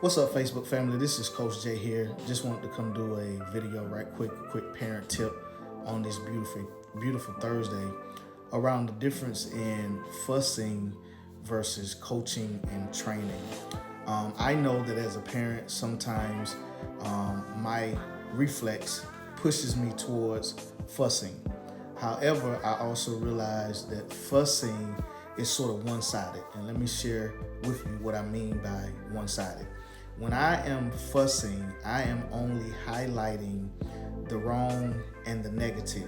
What's up, Facebook family? This is Coach J here. Just wanted to come do a video right quick parent tip on this beautiful Thursday around the difference in fussing versus coaching and training. I know that as a parent, sometimes my reflex pushes me towards fussing. However, I also realize that fussing is sort of one-sided. And let me share with you what I mean by one-sided. When I am fussing, I am only highlighting the wrong and the negative.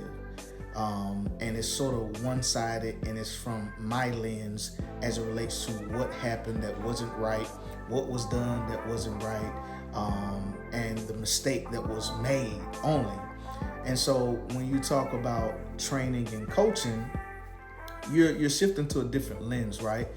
And it's sort of one-sided, and it's from my lens as it relates to what happened that wasn't right, what was done that wasn't right, and the mistake that was made only. And so when you talk about training and coaching, you're shifting to a different lens, right?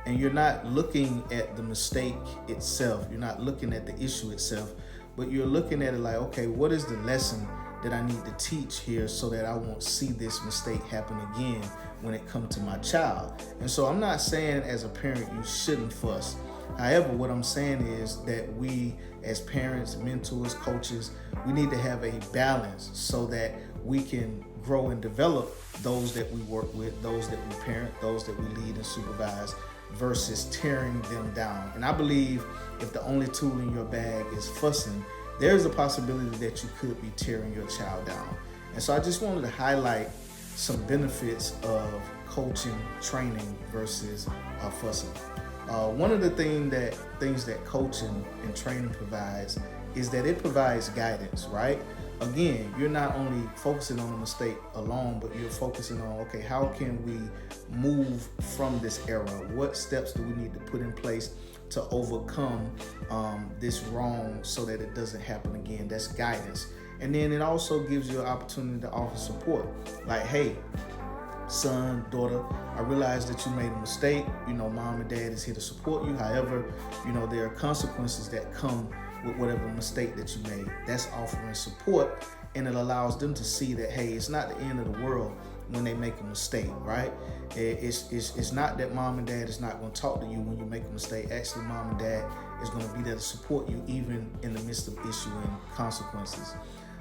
And you're not looking at the mistake itself. You're not looking at the issue itself, but you're looking at it like, okay, what is the lesson that I need to teach here so that I won't see this mistake happen again when it comes to my child? And so I'm not saying as a parent you shouldn't fuss. However, what I'm saying is that we as parents, mentors, coaches, we need to have a balance so that we can grow and develop those that we work with, those that we parent, those that we lead and supervise, versus tearing them down. And I believe if the only tool in your bag is fussing, there's a possibility that you could be tearing your child down. And so I just wanted to highlight some benefits of coaching, training versus fussing. One of the things that coaching and training provides is that it provides guidance, right? Again, you're not only focusing on the mistake alone, but you're focusing on, okay, how can we move from this error? What steps do we need to put in place to overcome this wrong so that it doesn't happen again? That's guidance. And then it also gives you an opportunity to offer support. Like, hey, son, daughter, I realize that you made a mistake. Mom and dad is here to support you. However, there are consequences that come with whatever mistake that you made. That's offering support, and it allows them to see that, hey, it's not the end of the world when they make a mistake, right? It's not that mom and dad is not going to talk to you when you make a mistake. Actually, mom and dad is going to be there to support you even in the midst of issue and consequences.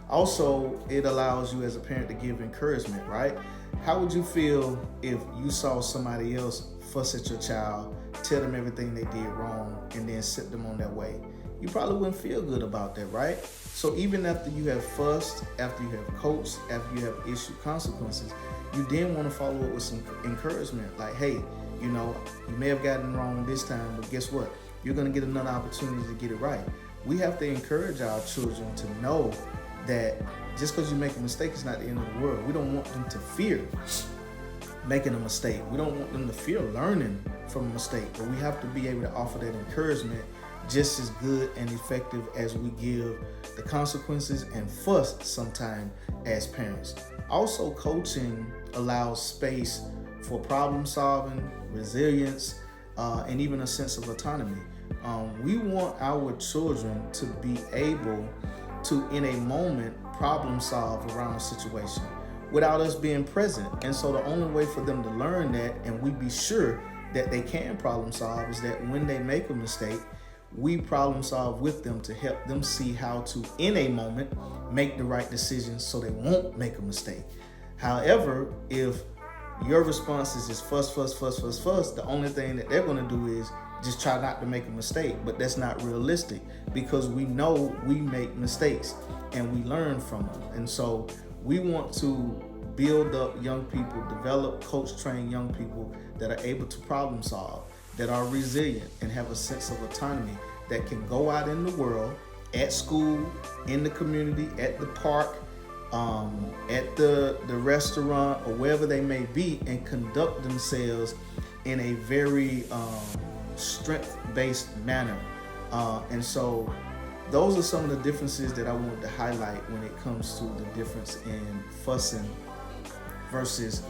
Also, it allows you as a parent to give encouragement, right? How would you feel if you saw somebody else fuss at your child, tell them everything they did wrong, and then set them on their way? You probably wouldn't feel good about that, right? So even after you have fussed, after you have coached, after you have issued consequences, you then want to follow it with some encouragement. Like, hey, you may have gotten it wrong this time, but guess what? You're going to get another opportunity to get it right. We have to encourage our children to know that just because you make a mistake is not the end of the world. We don't want them to fear making a mistake. We don't want them to fear learning from a mistake, but we have to be able to offer that encouragement just as good and effective as we give the consequences and fuss sometimes as parents. Also, coaching allows space for problem solving, resilience, and even a sense of autonomy. We want our children to be able to, in a moment, problem solve around a situation without us being present. And so the only way for them to learn that, and we be sure that they can problem solve, is that when they make a mistake, we problem solve with them to help them see how to, in a moment, make the right decisions so they won't make a mistake. However, if your response is fuss, the only thing that they're going to do is just try not to make a mistake. But that's not realistic, because we know we make mistakes and we learn from them. And so we want to build up young people, develop, coach, train young people that are able to problem solve, that are resilient and have a sense of autonomy, that can go out in the world, at school, in the community, at the park, at the restaurant, or wherever they may be, and conduct themselves in a very strength-based manner. And so those are some of the differences that I wanted to highlight when it comes to the difference in fussing versus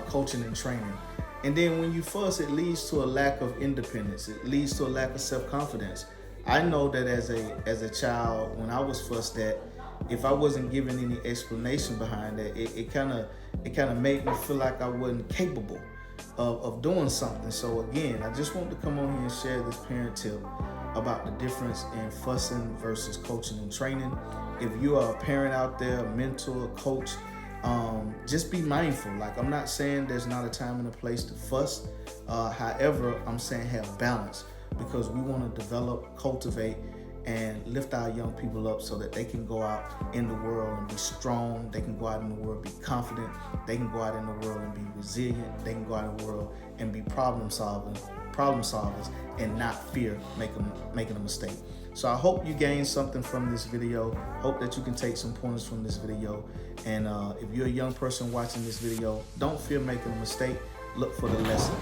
coaching and training. And then when you fuss, it leads to a lack of independence. It leads to a lack of self-confidence. I know that as a child, when I was fussed at, if I wasn't given any explanation behind that, it kind of made me feel like I wasn't capable of doing something. So again, I just want to come on here and share this parent tip about the difference in fussing versus coaching and training. If you are a parent out there, a mentor, a coach, just be mindful. Like, I'm not saying there's not a time and a place to fuss. However, I'm saying have balance, because we want to develop, cultivate, and lift our young people up so that they can go out in the world and be strong. They can go out in the world, be confident. They can go out in the world and be resilient. They can go out in the world and be problem solvers and not fear making a mistake. So I hope you gained something from this video. Hope that you can take some pointers from this video. And if you're a young person watching this video, don't fear making a mistake. Look for the lesson.